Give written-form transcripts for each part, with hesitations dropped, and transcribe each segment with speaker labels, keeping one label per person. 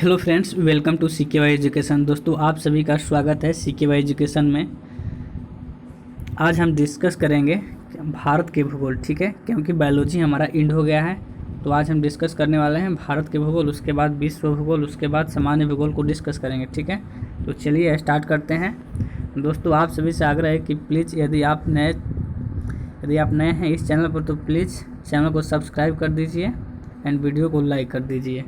Speaker 1: Hello friends, welcome to CKY education. दोस्तों, आप सभी का स्वागत है CKY एजुकेशन में। आज हम डिस्कस करेंगे भारत के भूगोल, ठीक है, क्योंकि बायोलॉजी हमारा एंड हो गया है। तो आज हम डिस्कस करने वाले हैं भारत के भूगोल, उसके बाद विश्व भूगोल, उसके बाद सामान्य भूगोल को डिस्कस करेंगे, ठीक है। तो चलिए स्टार्ट करते हैं। दोस्तों, आप सभी से आग्रह है कि प्लीज़ यदि आप नए हैं इस चैनल पर तो प्लीज़ चैनल को सब्सक्राइब कर दीजिए एंड वीडियो को लाइक कर दीजिए।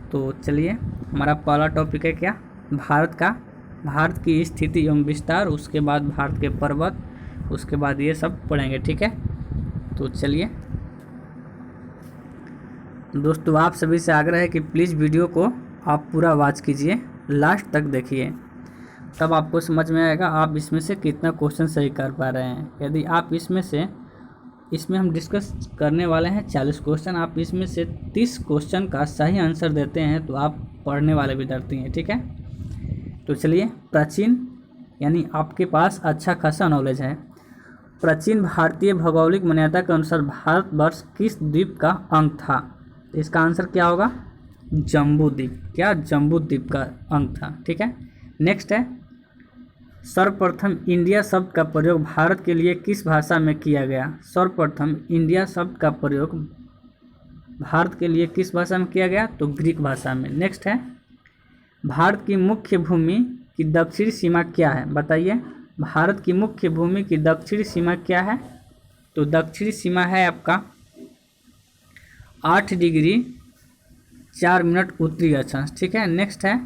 Speaker 1: तो चलिए, हमारा पहला टॉपिक है क्या, भारत की स्थिति एवं विस्तार, उसके बाद भारत के पर्वत, उसके बाद ये सब पढ़ेंगे, ठीक है। तो चलिए दोस्तों, आप सभी से आग्रह है कि प्लीज़ वीडियो को आप पूरा वॉच कीजिए, लास्ट तक देखिए, तब आपको समझ में आएगा आप इसमें से कितना क्वेश्चन सही कर पा रहे हैं। यदि आप इसमें हम डिस्कस करने वाले हैं 40 क्वेश्चन, आप इसमें से 30 क्वेश्चन का सही आंसर देते हैं तो आप पढ़ने वाले विद्यार्थी हैं, ठीक है। तो चलिए, प्राचीन यानी आपके पास अच्छा खासा नॉलेज है। प्राचीन भारतीय भौगोलिक मान्यता के अनुसार भारतवर्ष किस द्वीप का अंग था? इसका आंसर क्या होगा? जम्बू द्वीप। क्या? जम्बू द्वीप का अंग था, ठीक है। नेक्स्ट है, सर्वप्रथम इंडिया शब्द का प्रयोग भारत के लिए किस भाषा में किया गया? सर्वप्रथम इंडिया शब्द का प्रयोग भारत के लिए किस भाषा में किया गया? तो ग्रीक भाषा में। नेक्स्ट है, भारत की मुख्य भूमि की दक्षिणी सीमा क्या है? बताइए, भारत की मुख्य भूमि की दक्षिणी सीमा क्या है? तो दक्षिणी सीमा है आपका 8 डिग्री 4 मिनट उत्तरी अक्षांश, ठीक है। नेक्स्ट है,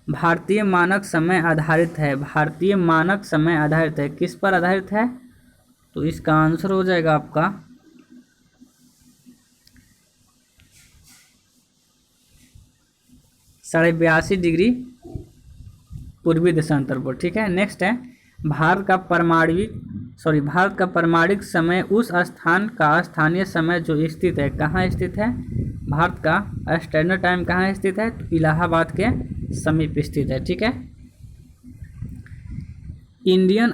Speaker 1: भारतीय मानक समय आधारित है। भारतीय मानक समय आधारित है, किस पर आधारित है? तो इसका आंसर हो जाएगा आपका 82.5 डिग्री पूर्वी देशांतर पर, ठीक है। नेक्स्ट है, भारत का परमाणिक समय उस स्थान का स्थानीय समय जो स्थित है, कहाँ स्थित है? भारत का स्टैंडर्ड टाइम कहाँ स्थित है? तो इलाहाबाद के समीप स्थित है, ठीक है। इंडियन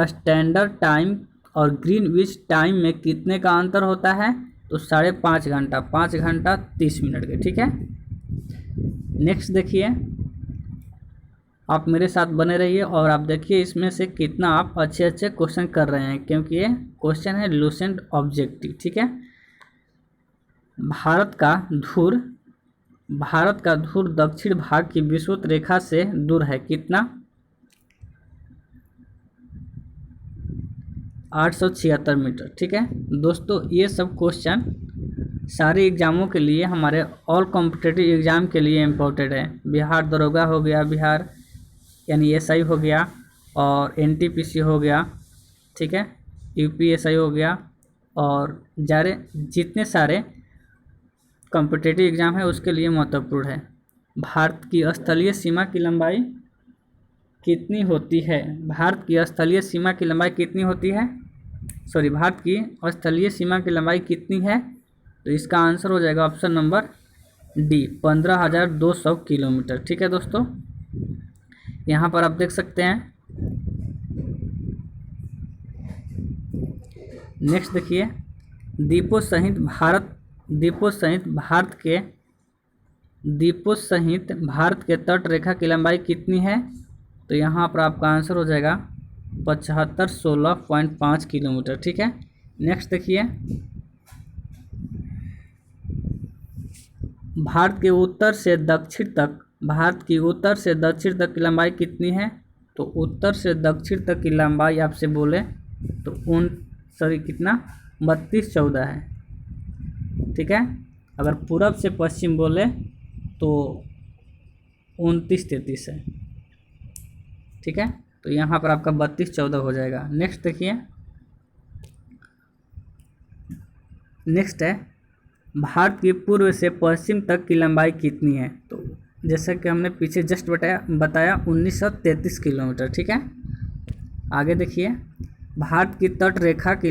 Speaker 1: स्टैंडर्ड टाइम और ग्रीनविच टाइम में कितने का अंतर होता है? तो 5.5 घंटा, 5 घंटा 30 मिनट के, ठीक है। नेक्स्ट देखिए, आप मेरे साथ बने रहिए और आप देखिए इसमें से कितना आप अच्छे क्वेश्चन कर रहे हैं, क्योंकि ये क्वेश्चन है लूसेंट ऑब्जेक्टिव, ठीक है। भारत का ध्रुव दक्षिण भाग की विषुवत रेखा से दूर है कितना? 876 मीटर, ठीक है। दोस्तों, ये सब क्वेश्चन सारे एग्जामों के लिए, हमारे ऑल कॉम्पिटिटिव एग्जाम के लिए इम्पोर्टेंट है। बिहार दरोगा हो गया, बिहार यानी SI हो गया, और NTPC हो गया, ठीक है, UPSI हो गया, और जितने सारे कॉम्पिटिटिव एग्जाम है उसके लिए महत्वपूर्ण है। भारत की स्थलीय सीमा की लंबाई कितनी होती है? भारत की स्थलीय सीमा की लंबाई कितनी होती है? भारत की स्थलीय सीमा की लंबाई कितनी है? तो इसका आंसर हो जाएगा ऑप्शन नंबर डी, 15,200 किलोमीटर, ठीक है। दोस्तों, यहाँ पर आप देख सकते हैं। नेक्स्ट देखिए, द्वीपों सहित भारत के तट रेखा की लंबाई कितनी है? तो यहाँ पर आपका आंसर हो जाएगा 7516.5 किलोमीटर, ठीक है। नेक्स्ट देखिए, भारत की उत्तर से दक्षिण तक की लंबाई कितनी है? तो उत्तर से दक्षिण तक की लंबाई आपसे बोले तो कितना 3214 है, ठीक है। अगर पूरब से पश्चिम बोले तो 2933 है, ठीक है। तो यहाँ पर आपका 3214 हो जाएगा। नेक्स्ट देखिए, नेक्स्ट है, भारत की पूर्व से पश्चिम तक की लंबाई कितनी है? तो जैसा कि हमने पीछे जस्ट बताया 1933 किलोमीटर, ठीक है। आगे देखिए, भारत की तट रेखा की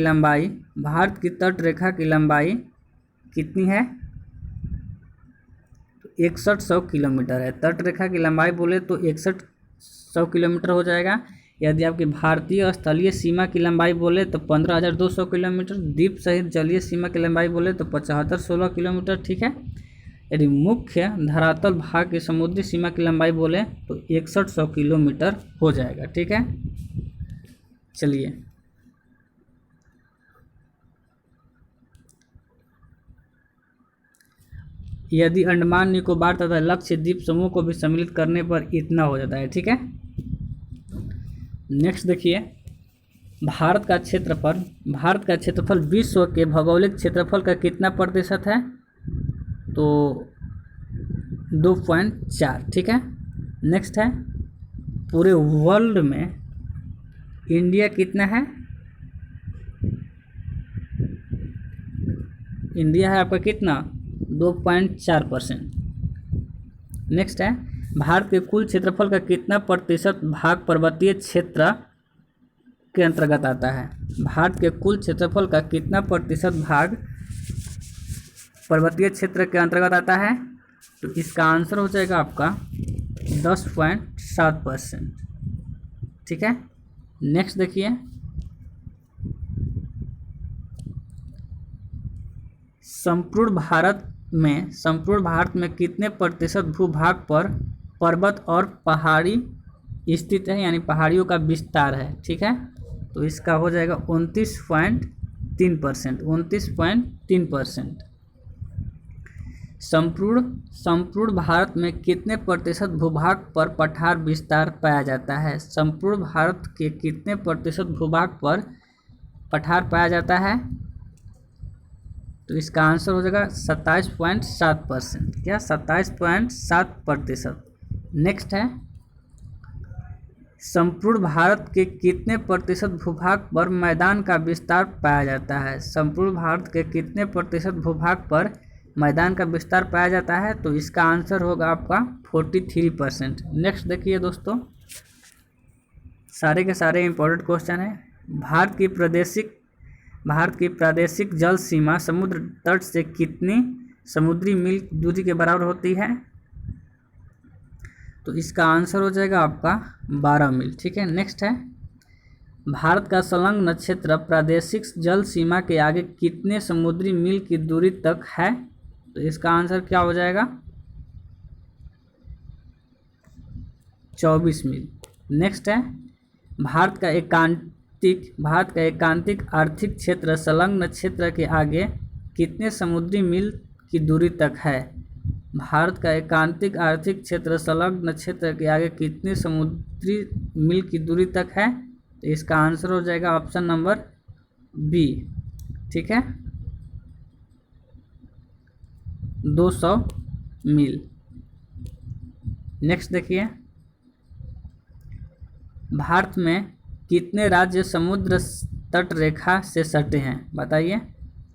Speaker 1: लंबाई कितनी है? तो 6100 किलोमीटर है। तट रेखा की लंबाई बोले तो 6100 किलोमीटर हो जाएगा। यदि आपकी भारतीय स्थलीय सीमा की लंबाई बोले तो 15,200 किलोमीटर, द्वीप सहित जलीय सीमा की लंबाई बोले तो 7516 किलोमीटर, ठीक है। यदि मुख्य धरातल भाग की समुद्री सीमा की लंबाई बोले तो 6100 किलोमीटर हो जाएगा। ठीक है, चलिए यदि अंडमान निकोबार तथा लक्षद्वीप समूह को भी सम्मिलित करने पर इतना हो जाता है। ठीक है, नेक्स्ट देखिए भारत का क्षेत्रफल विश्व के भौगोलिक क्षेत्रफल का कितना प्रतिशत है? तो 2.4। ठीक है, नेक्स्ट है पूरे वर्ल्ड में इंडिया कितना है? इंडिया है आपका कितना? 2.4%। नेक्स्ट है भारत के कुल क्षेत्रफल का कितना प्रतिशत भाग पर्वतीय क्षेत्र के अंतर्गत आता है? भारत के कुल क्षेत्रफल का कितना प्रतिशत भाग पर्वतीय क्षेत्र के अंतर्गत आता है? तो इसका आंसर हो जाएगा आपका 10.7%। ठीक है, नेक्स्ट देखिए संपूर्ण भारत में कितने प्रतिशत भूभाग पर पर्वत और पहाड़ी स्थित है, यानी पहाड़ियों का विस्तार है? ठीक है, तो इसका हो जाएगा 29.3%। संपूर्ण भारत में कितने प्रतिशत भूभाग पर पठार विस्तार पाया जाता है? संपूर्ण भारत के कितने प्रतिशत भूभाग पर पठार पाया जाता है? तो इसका आंसर हो जाएगा 27.7%। क्या? 27.7%। नेक्स्ट है संपूर्ण भारत के कितने प्रतिशत भूभाग पर मैदान का विस्तार पाया जाता है? संपूर्ण भारत के कितने प्रतिशत भूभाग पर मैदान का विस्तार पाया जाता है? तो इसका आंसर होगा आपका 43%। नेक्स्ट देखिए दोस्तों सारे के सारे इम्पोर्टेंट क्वेश्चन है। भारत की प्रादेशिक जल सीमा समुद्र तट से कितनी समुद्री मील दूरी के बराबर होती है? तो इसका आंसर हो जाएगा आपका 12 मील। ठीक है, नेक्स्ट है भारत का संलग्न क्षेत्र प्रादेशिक जल सीमा के आगे कितने समुद्री मील की दूरी तक है? तो इसका आंसर क्या हो जाएगा? 24 मील। नेक्स्ट है भारत का एकांतिक आर्थिक क्षेत्र संलग्न क्षेत्र के आगे कितने समुद्री मील की दूरी तक है? भारत का एकांतिक आर्थिक क्षेत्र संलग्न क्षेत्र के आगे कितने समुद्री मील की दूरी तक है? तो इसका आंसर हो जाएगा ऑप्शन नंबर बी। ठीक है, 200 मील। नेक्स्ट देखिए भारत में कितने राज्य समुद्र तट रेखा से सटे हैं? बताइए।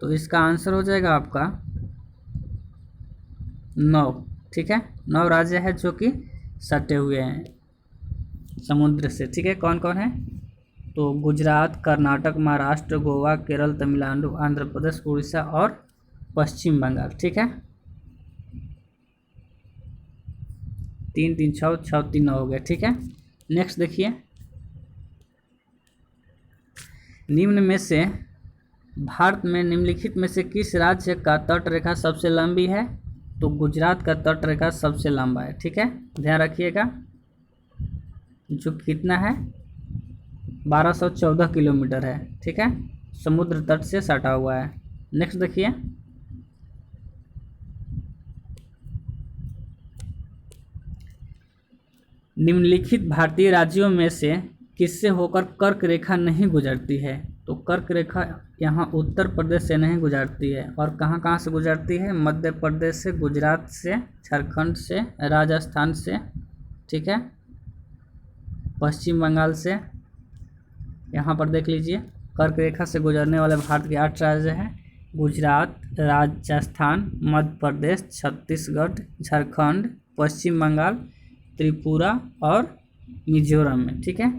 Speaker 1: तो इसका आंसर हो जाएगा आपका 9। ठीक है, 9 राज्य है जो कि सटे हुए हैं समुद्र से। ठीक है, कौन कौन है? तो गुजरात, कर्नाटक, महाराष्ट्र, गोवा, केरल, तमिलनाडु, आंध्र प्रदेश, उड़ीसा और पश्चिम बंगाल। ठीक है, 3 3 6 6 3 9 हो गया। ठीक है, नेक्स्ट देखिए भारत में निम्नलिखित में से किस राज्य का तट रेखा सबसे लंबी है? तो गुजरात का तट रेखा सबसे लंबा है। ठीक है, ध्यान रखिएगा, जो कितना है 1214 किलोमीटर है। ठीक है, समुद्र तट से सटा हुआ है। नेक्स्ट देखिए निम्नलिखित भारतीय राज्यों में से किससे होकर कर्क रेखा नहीं गुजरती है? तो कर्क रेखा यहाँ उत्तर प्रदेश से नहीं गुजरती है, और कहाँ से गुजरती है? मध्य प्रदेश से, गुजरात से, झारखंड से, राजस्थान से। ठीक है, पश्चिम बंगाल से। यहाँ पर देख लीजिए कर्क रेखा से गुजरने वाले भारत के 8 राज्य हैं: गुजरात, राजस्थान, मध्य प्रदेश, छत्तीसगढ़, झारखंड, पश्चिम बंगाल, त्रिपुरा और मिजोरम में। ठीक है,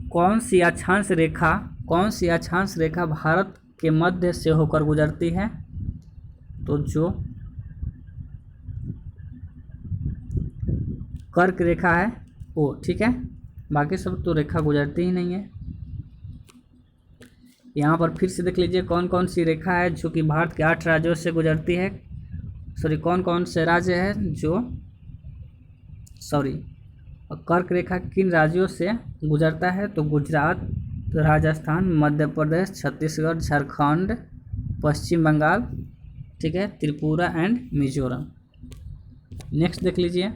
Speaker 1: कौन सी अक्षांश रेखा भारत के मध्य से होकर गुजरती है? तो जो कर्क रेखा है वो। ठीक है, बाकी सब तो रेखा गुजरती ही नहीं है। यहाँ पर फिर से देख लीजिए कौन कौन सी रेखा है जो कि भारत के 8 राज्यों से गुजरती है। कौन कौन से राज्य है जो कर्क रेखा किन राज्यों से गुजरता है, तो गुजरात, राजस्थान, मध्य प्रदेश, छत्तीसगढ़, झारखंड, पश्चिम बंगाल, ठीक है, त्रिपुरा एंड मिजोरम। नेक्स्ट देख लीजिए,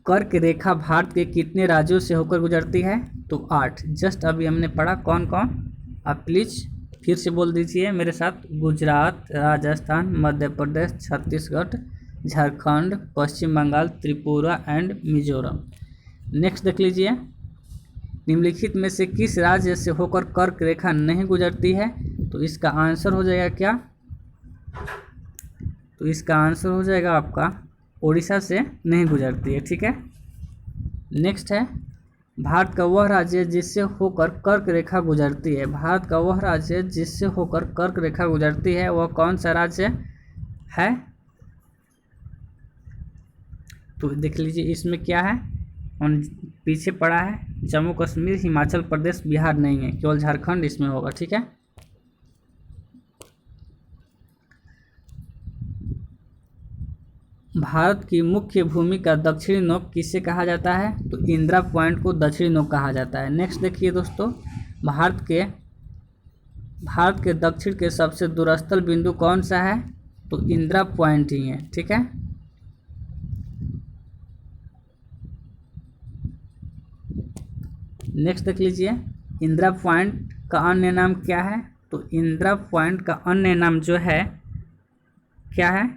Speaker 1: कर्क रेखा भारत के कितने राज्यों से होकर गुजरती है, तो 8। जस्ट अभी हमने पढ़ा कौन कौन, आप प्लीज़ फिर से बोल दीजिए मेरे साथ, गुजरात, राजस्थान, मध्य प्रदेश, छत्तीसगढ़, झारखंड, पश्चिम बंगाल, त्रिपुरा एंड मिजोरम। नेक्स्ट देख लीजिए, निम्नलिखित में से किस राज्य से होकर कर्क रेखा नहीं गुजरती है, तो इसका आंसर हो जाएगा क्या, तो इसका आंसर हो जाएगा आपका उड़ीसा से नहीं गुजरती है, ठीक है। नेक्स्ट है, भारत का वह राज्य जिससे होकर कर्क रेखा गुजरती है, भारत का वह राज्य जिससे होकर कर्क रेखा गुजरती है वह कौन सा राज्य है, तो देख लीजिए इसमें क्या है, और पीछे पड़ा है जम्मू कश्मीर, हिमाचल प्रदेश, बिहार नहीं है, केवल झारखंड इसमें होगा, ठीक है। भारत की मुख्य भूमि का दक्षिणी नोक किसे कहा जाता है, तो इंदिरा पॉइंट को दक्षिणी नोक कहा जाता है। नेक्स्ट देखिए दोस्तों, भारत के दक्षिण के सबसे दूरस्थल बिंदु कौन सा है, तो इंदिरा पॉइंट ही है, ठीक है। नेक्स्ट देख लीजिए, इंदिरा पॉइंट का अन्य नाम क्या है, तो इंदिरा पॉइंट का अन्य नाम जो है क्या है,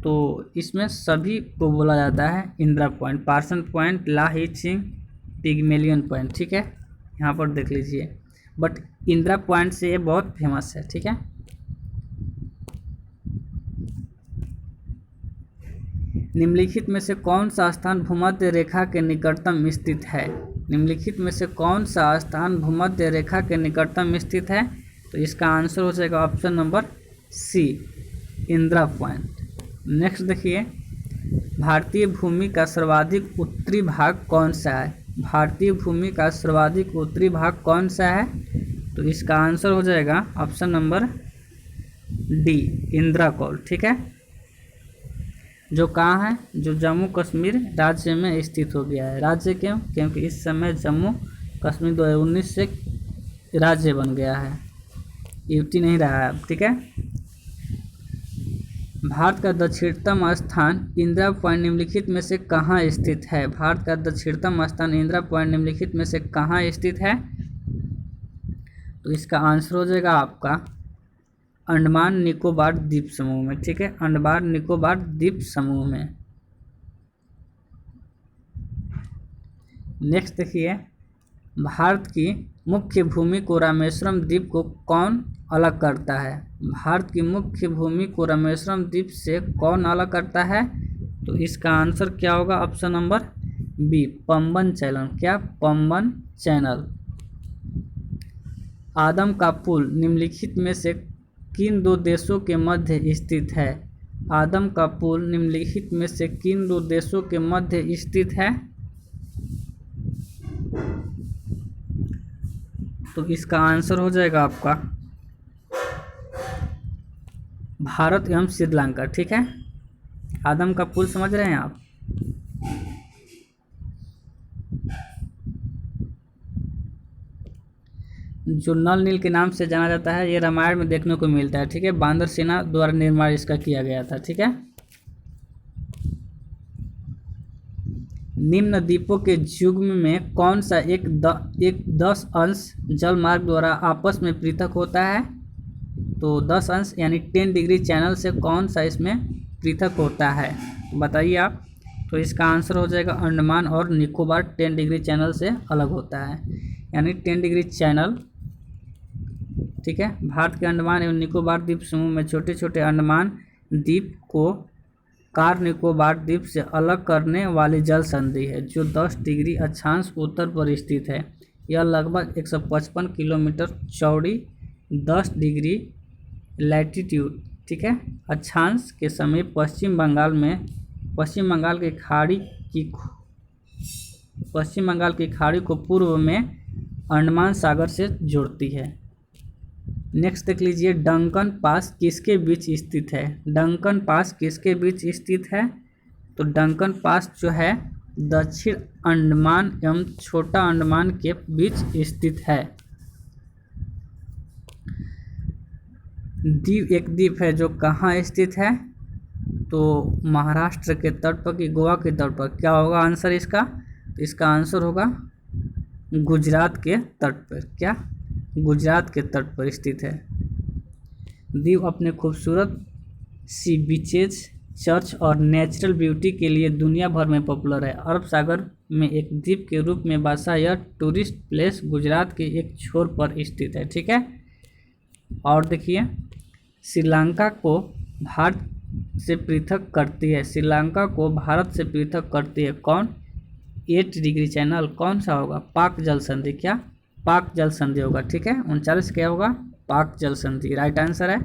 Speaker 1: तो इसमें सभी को बोला जाता है इंदिरा पॉइंट, पार्सन पॉइंट, ला ही चिंग, पिगमेलियन पॉइंट, ठीक है। यहाँ पर देख लीजिए, बट इंदिरा पॉइंट से ये बहुत फेमस है, ठीक है। निम्नलिखित में से कौन सा स्थान भूमध्य रेखा के निकटतम स्थित है, निम्नलिखित में से कौन सा स्थान भूमध्य रेखा के निकटतम स्थित है, तो इसका आंसर हो जाएगा option number C, Indira Point. Next देखिए, भारतीय भूमि का सर्वाधिक उत्तरी भाग कौन सा है, भारतीय भूमि का सर्वाधिक उत्तरी भाग कौन सा है, तो इसका आंसर हो जाएगा option number D, Indira Kaul, ठीक है। जो कहाँ है, जो जम्मू कश्मीर राज्य में स्थित हो गया है। राज्य क्यों, क्योंकि इस समय जम्मू कश्मीर 2019 से राज्य बन गया है, यूटी नहीं रहा है, ठीक है। भारत का दक्षिणतम स्थान इंदिरा पॉइंट निम्नलिखित में से कहाँ स्थित है, भारत का दक्षिणतम स्थान इंदिरा पॉइंट निम्नलिखित में से कहाँ स्थित है, तो इसका आंसर हो जाएगा आपका अंडमान निकोबार द्वीप समूह में, ठीक है, अंडमान निकोबार द्वीप समूह में। नेक्स्ट देखिए, भारत की मुख्य भूमि को रामेश्वरम द्वीप को कौन अलग करता है, भारत की मुख्य भूमि को रामेश्वरम द्वीप से कौन अलग करता है, तो इसका आंसर क्या होगा, option number B, Pamban channel, क्या, पंबन चैनल। आदम का पुल निम्नलिखित में से किन दो देशों के मध्य स्थित है, आदम का पुल निम्नलिखित में से किन दो देशों के मध्य स्थित है, तो इसका आंसर हो जाएगा आपका भारत एवं श्रीलंका, ठीक है। आदम का पुल समझ रहे हैं आप, जो नल नील के नाम से जाना जाता है, ये रामायण में देखने को मिलता है, ठीक है। बांदर सेना द्वारा निर्माण इसका किया गया था, ठीक है। निम्न द्वीपों के युग्म में कौन सा एक 10 अंश जल मार्ग द्वारा आपस में पृथक होता है, तो 10 अंश यानी 10 डिग्री चैनल से कौन सा इसमें पृथक होता है, बताइए आप, तो इसका आंसर हो जाएगा अंडमान और निकोबार 10 डिग्री चैनल से अलग होता है, यानी 10 डिग्री चैनल, ठीक है। भारत के अंडमान एवं निकोबार द्वीप समूह में छोटे छोटे अंडमान द्वीप को कार निकोबार द्वीप से अलग करने वाली जल संधि है, जो 10 डिग्री अक्षांश उत्तर पर स्थित है। यह लगभग 155 किलोमीटर चौड़ी 10 डिग्री लैटीट्यूड, ठीक है, अक्षांश के समीप पश्चिम बंगाल की खाड़ी को पूर्व में अंडमान सागर से जोड़ती है। नेक्स्ट देख लीजिए, डंकन पास किसके बीच स्थित है? डंकन पास किसके बीच स्थित है? तो डंकन पास जो है दक्षिण अंडमान एवं छोटा अंडमान के बीच स्थित है। द्वीप, एक द्वीप है जो कहाँ स्थित है? तो महाराष्ट्र के तट पर कि गोवा के तट पर? क्या होगा आंसर इसका? तो इसका आंसर होगा गुजरात के तट पर। क्या? गुजरात के तट पर स्थित है। द्वीप अपने खूबसूरत सी बीचेज, चर्च और नेचुरल ब्यूटी के लिए दुनिया भर में पॉपुलर है। अरब सागर में एक द्वीप के रूप में बसा यह टूरिस्ट प्लेस गुजरात के एक छोर पर स्थित है। ठीक है। और देखिए, श्रीलंका को भारत से पृथक करती है, श्रीलंका को भारत से पृथक करती है कौन? 8 डिग्री चैनल। कौन सा होगा? पाक जल संधि। क्या? पाक जल संधि होगा। ठीक है। 39 क्या होगा? पाक जल संधि राइट आंसर है।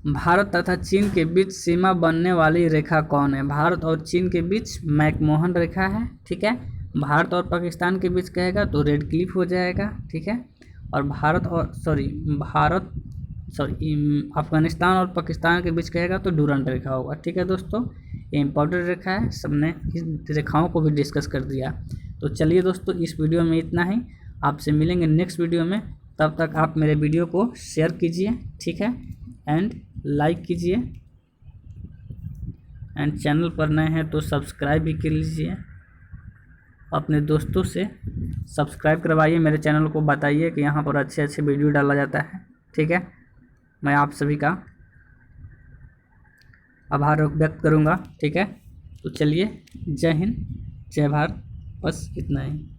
Speaker 1: भारत तथा चीन के बीच सीमा बनने वाली रेखा कौन है? भारत और चीन के बीच मैकमोहन रेखा है। ठीक है। भारत और पाकिस्तान के बीच कहेगा तो रेड क्लिफ हो जाएगा। ठीक है। और अफगानिस्तान और पाकिस्तान के बीच कहेगा तो डूरंड रेखा होगा। ठीक है दोस्तों, ये इंपॉर्टेंट रेखा है, सबने इस रेखाओं को भी डिस्कस कर दिया। तो चलिए दोस्तों, इस वीडियो में इतना ही। आपसे मिलेंगे नेक्स्ट वीडियो में। तब तक आप मेरे वीडियो को शेयर कीजिए। ठीक है। एंड लाइक कीजिए। एंड चैनल पर नए हैं तो सब्सक्राइब भी कर लीजिए। अपने दोस्तों से सब्सक्राइब करवाइए, मेरे चैनल को बताइए कि यहाँ पर अच्छे अच्छे वीडियो डाला जाता है। ठीक है। मैं आप सभी का आभार व्यक्त करूँगा। ठीक है। तो चलिए, जय हिंद, जय भारत, बस इतना ही।